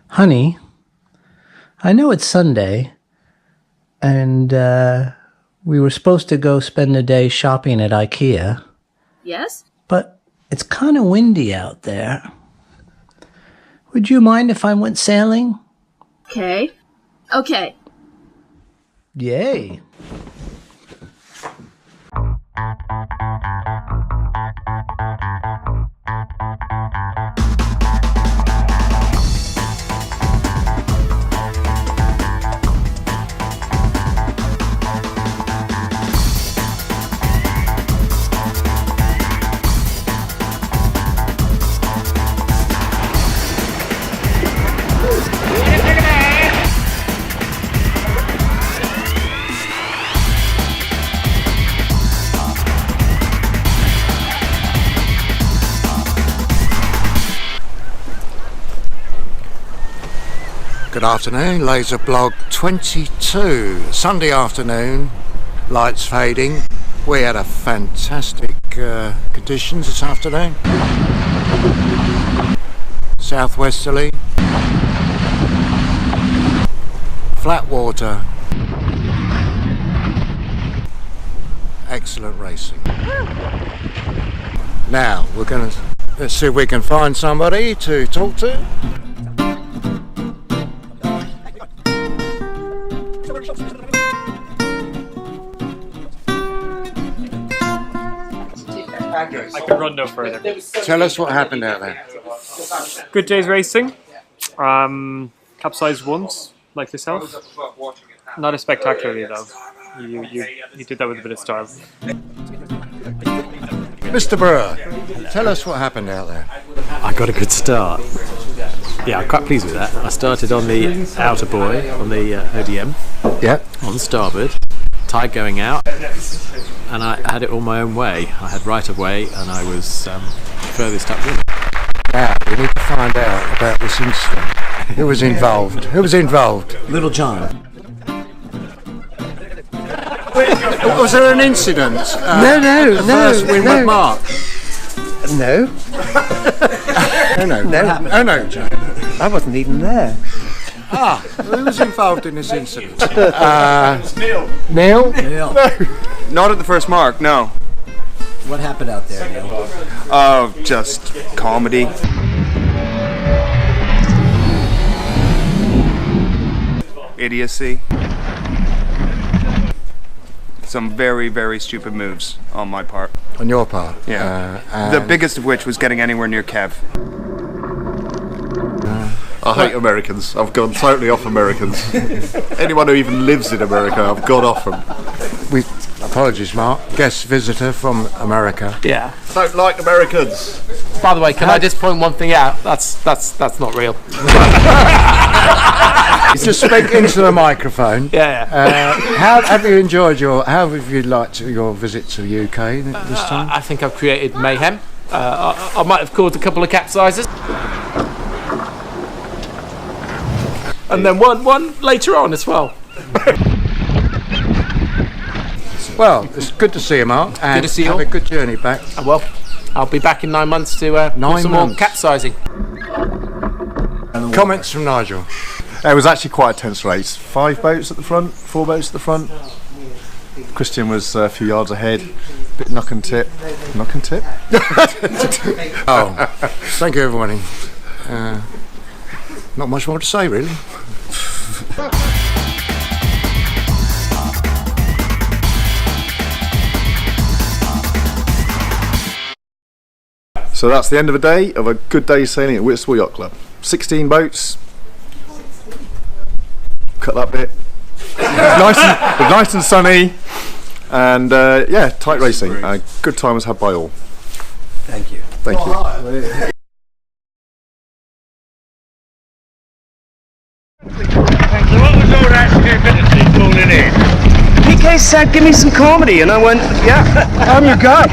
Honey, I know it's Sunday, and we were supposed to go spend the day shopping at IKEA. Yes? But it's kind of windy out there. Would you mind if I went sailing? Okay. Okay. Yay. Good afternoon, Laser Blog 22. Sunday afternoon, lights fading. We had a fantastic conditions this afternoon. Southwesterly, flat water, excellent racing. Now let's see if we can find somebody to talk to. I could run no further. Tell us what happened out there. Good day's racing. Capsized once, like yourself. Not as spectacularly though. You did that with a bit of style. Mr. Brewer, tell us what happened out there. I got a good start. Yeah, I'm quite pleased with that. I started on the outer buoy, on the ODM, on starboard, tide going out, and I had it all my own way. I had right of way, and I was furthest upwind. Now, we need to find out about this incident. Who was involved? Who was involved? Little John. Was there an incident? No. First windward mark. No. Oh no, John. I wasn't even there. Who was involved in this incident? Neil? Not at the first mark, no. What happened out there, Neil? Oh, just comedy. Idiocy. Some very, very stupid moves on my part. On your part? Yeah. The biggest of which was getting anywhere near Kev. I hate Americans. I've gone totally off Americans. Anyone who even lives in America, I've gone off them. Apologies, Mark. Guest visitor from America. Yeah. Don't like Americans. By the way, can I just point one thing out? That's not real. Just speak into the microphone. Yeah. How have you enjoyed how have you liked your visit to the UK this time? I think I've created mayhem. I might have caused a couple of capsizes. And then one later on as well. Well, it's good to see you, Mark. And good to see you. Have a good journey back. Well, I'll be back in 9 months to do some more capsizing. Comments from Nigel. It was actually quite a tense race. 5 boats at the front, 4 boats at the front. Christian was a few yards ahead. Bit knock and tip. Knock and tip? Oh, thank you, everybody. Not much more to say, really. So that's the end of a day of a good day sailing at Whitstable Yacht Club. 16 boats. Cut that bit. nice and sunny. And yeah, tight racing. Good time was had by all. Thank you. Thank you. So what was all that stupidity calling in? PK said, give me some comedy, and I went, yeah, I'm your guy.